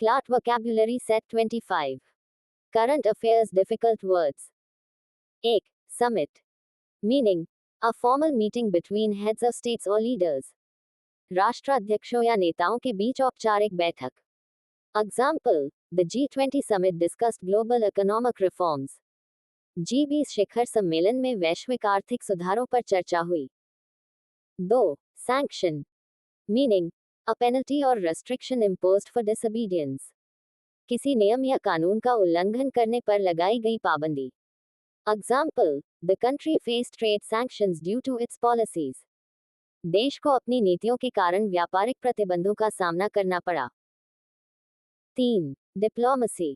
Clat Vocabulary Set 25. Current Affairs Difficult Words. 1. Summit. Meaning, a formal meeting between heads of states or leaders. राष्ट्राध्यक्षों या नेताओं के बीच औपचारिक बैठक. Example, the G20 summit discussed global economic reforms. G20 शिखर सम्मेलन में वैश्विक आर्थिक सुधारों पर चर्चा हुई. 2. Sanction. Meaning, a penalty or restriction imposed for disobedience. किसी नियम या कानून का उल्लंघन करने पर लगाई गई पाबंदी. Example, the country faced trade sanctions due to its policies. देश को अपनी नीतियों के कारण व्यापारिक प्रतिबंधों का सामना करना पड़ा. 3. Diplomacy.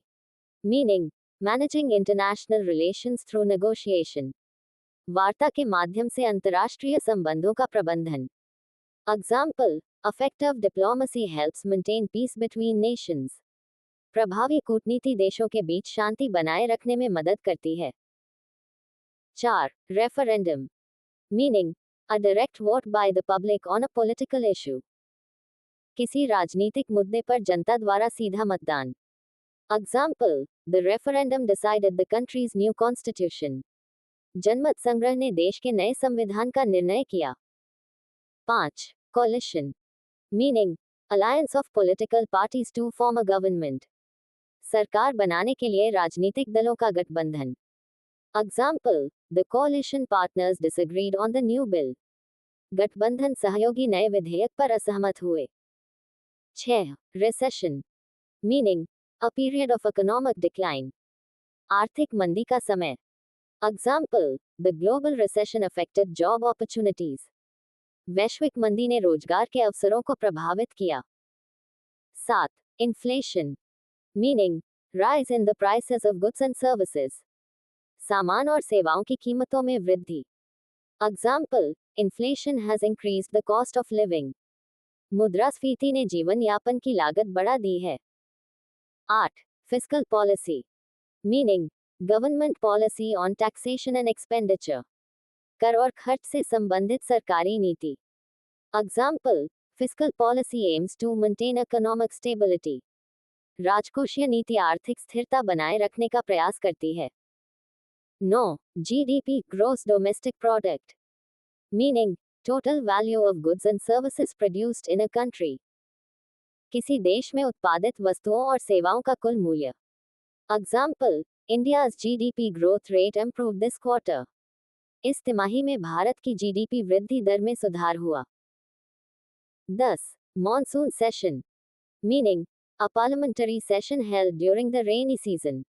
Meaning, managing international relations through negotiation. वार्ता के माध्यम से अंतर्राष्ट्रीय संबंधों का प्रबंधन. Example, effective diplomacy helps maintain peace between nations. प्रभावी कूटनीति देशों के बीच शांति बनाए रखने में मदद करती है. 4. Referendum. Meaning, a direct vote by the public on a political issue. किसी राजनीतिक मुद्दे पर जनता द्वारा सीधा मतदान. Example, the referendum decided the country's new constitution. जनमत संग्रह ने देश के नए संविधान का निर्णय किया. 5. Coalition. Meaning, alliance of political parties to form a government. सरकार बनाने के लिए राजनीतिक दलों का गठबंधन. Example, the coalition partners disagreed on the new bill. गठबंधन सहयोगी नए विधेयक पर असहमत हुए. 6. Recession. Meaning, a period of economic decline. आर्थिक मंदी का समय. Example, the global recession affected job opportunities. वैश्विक मंदी ने रोजगार के अवसरों को प्रभावित किया. 7. Inflation. Meaning, rise in the prices of goods and services. सामान और सेवाओं की कीमतों में वृद्धि. Example, inflation has increased the cost of living. मुद्रास्फीति ने जीवन यापन की लागत बढ़ा दी है. 8. Fiscal policy. Meaning, government policy on taxation and expenditure. कर और खर्च से संबंधित सरकारी नीति. Example, fiscal policy aims to maintain economic stability. राजकोषीय नीति आर्थिक स्थिरता बनाए रखने का प्रयास करती है. 9. GDP Gross Domestic Product. Meaning, total value of goods and services produced in a country. किसी देश में उत्पादित वस्तुओं और सेवाओं का कुल मूल्य. Example, India's GDP growth rate improved this quarter. इस तिमाही में भारत की जीडीपी वृद्धि दर में सुधार हुआ. 10. Monsoon Session. Meaning, a parliamentary session held during the rainy season.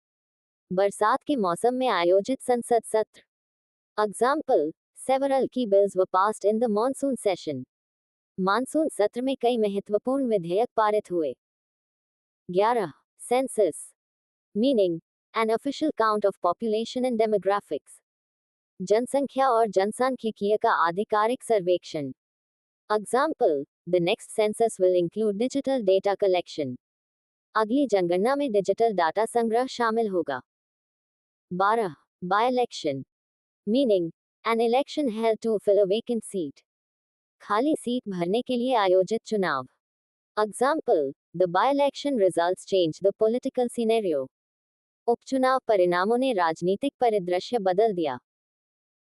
बरसात के मौसम में आयोजित संसद सत्र. Example, several key bills were passed in the monsoon session. Monsoon सत्र में कई महत्वपूर्ण विधेयक पारित हुए. 11. Census. Meaning, an official count of population and demographics. जनसंख्या और जनसांख्यिकीय का आधिकारिक सर्वेक्षण. Example, the next census will include digital data collection. अगली जनगणना में डिजिटल डाटा संग्रह शामिल होगा. 12. By-election. Meaning, an election held to fill a vacant seat. खाली सीट भरने के लिए आयोजित चुनाव. Example, the by-election results changed the political scenario. उपचुनाव परिणामों ने राजनीतिक परिदृश्य बदल दिया.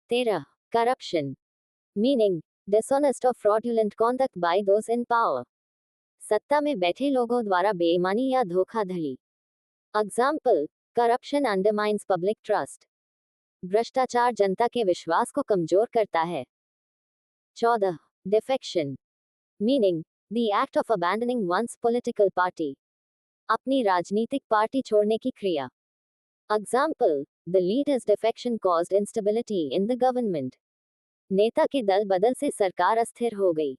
13. Corruption. Meaning, dishonest or fraudulent conduct by those in power. सत्ता में बैठे लोगों द्वारा बेईमानी या धोखाधड़ी. Example, corruption undermines public trust. भ्रष्टाचार जनता के विश्वास को कमजोर करता है. 14. Defection. Meaning, the act of abandoning one's political party. अपनी राजनीतिक पार्टी छोड़ने की क्रिया. Example, the leader's defection caused instability in the government. नेता के दल बदल से सरकार अस्थिर हो गई.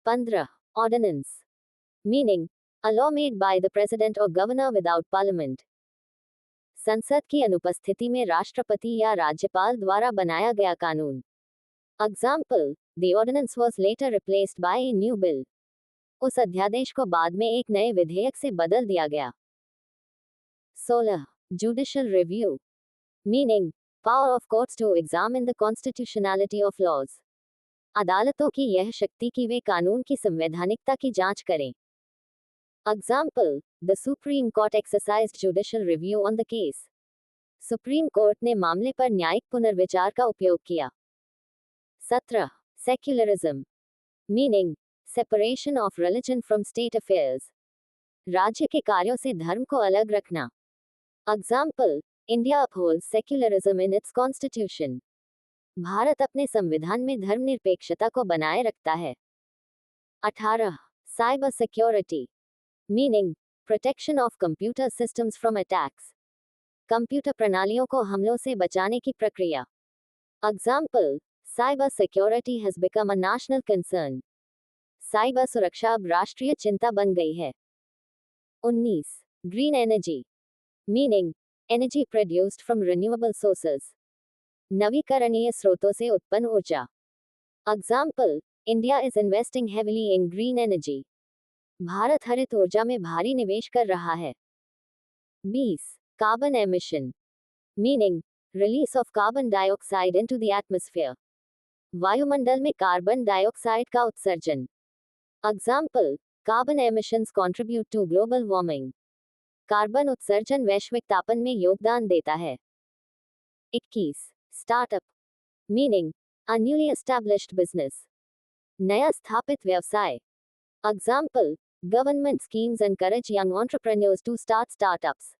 15. Ordinance. Meaning, a law made by the president or governor without parliament. संसद की अनुपस्थिति में राष्ट्रपति या राज्यपाल द्वारा बनाया गया कानून. Example, the ordinance was later replaced by a new bill. उस अध्यादेश को बाद में एक नए विधेयक से बदल दिया गया. 16. Judicial Review. Meaning, power of courts to examine the constitutionality of laws. अदालतों की यह शक्ति कि वे कानून की संवैधानिकता की जांच करें. Example, the Supreme Court exercised judicial review on the case. Supreme court ने मामले पर न्यायिक पुनर्विचार का उपयोग किया. 17. Secularism. Meaning, separation of religion from state affairs. राज्य के कार्यों से धर्म को अलग रखना. Example, India upholds secularism in its constitution. Bharat अपने संविधान में धर्मनिरपेक्षता को बनाए रखता है. 18. Cyber security. Meaning, protection of computer systems from attacks. Computer प्रणालियों को हमलों से बचाने की प्रक्रिया. Example, cyber security has become a national concern. Cyber सुरक्षा अब राष्ट्रीय चिंता बन गई है. 19. Green energy. Meaning, energy produced from renewable sources. नवीकरणीय स्रोतों से उत्पन्न ऊर्जा. Example, India is investing heavily in green energy. Bharat हरित ऊर्जा में भारी निवेश कर रहा है. 20. Carbon emission. Meaning, release of carbon dioxide into the atmosphere. वायुमंडल में कार्बन डाइऑक्साइड का उत्सर्जन. Example, carbon emissions contribute to global warming. Carbon उत्सर्जन वैश्विक तापन में योगदान देता है. 21. Startup. Meaning, a newly established business. नया स्थापित व्यवसाय. Example, government schemes encourage young entrepreneurs to start startups.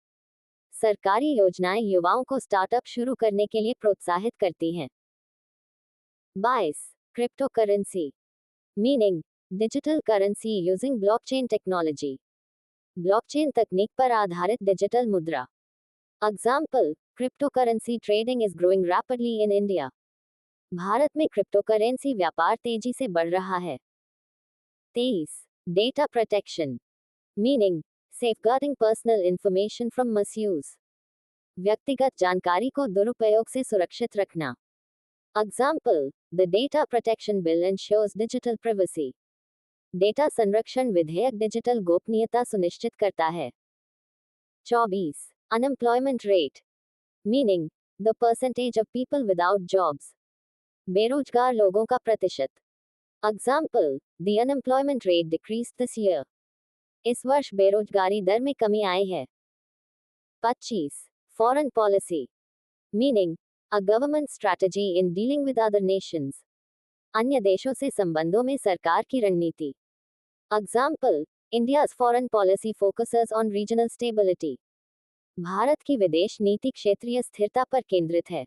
सरकारी योजनाएं युवाओं को स्टार्टअप शुरू करने के लिए प्रोत्साहित करती हैं. 22. Cryptocurrency. Meaning, digital currency using blockchain technology. Blockchain तकनीक पर आधारित डिजिटल मुद्रा. Example, cryptocurrency trading is growing rapidly in India. Bharat में क्रिप्टोकरेंसी व्यापार तेजी से बढ़ रहा है. 23. Data protection. Meaning, safeguarding personal information from misuse. व्यक्तिगत जानकारी को दुरुपयोग से सुरक्षित रखना. Example, the data protection bill ensures digital privacy. Data संरक्षण विधेयक डिजिटल गोपनीयता सुनिश्चित करता है. 24. Unemployment rate. Meaning, the percentage of people without jobs. बेरोजगार लोगों का प्रतिशत. Example, the unemployment rate decreased this year. इस वर्ष बेरोजगारी दर में कमी आई है. 25. Foreign policy. Meaning, a government strategy in dealing with other nations. अन्य देशों से संबंधों में सरकार की रणनीति. Example, India's foreign policy focuses on regional stability. Bharat की विदेश नीति क्षेत्रीय स्थिरता पर केंद्रित है.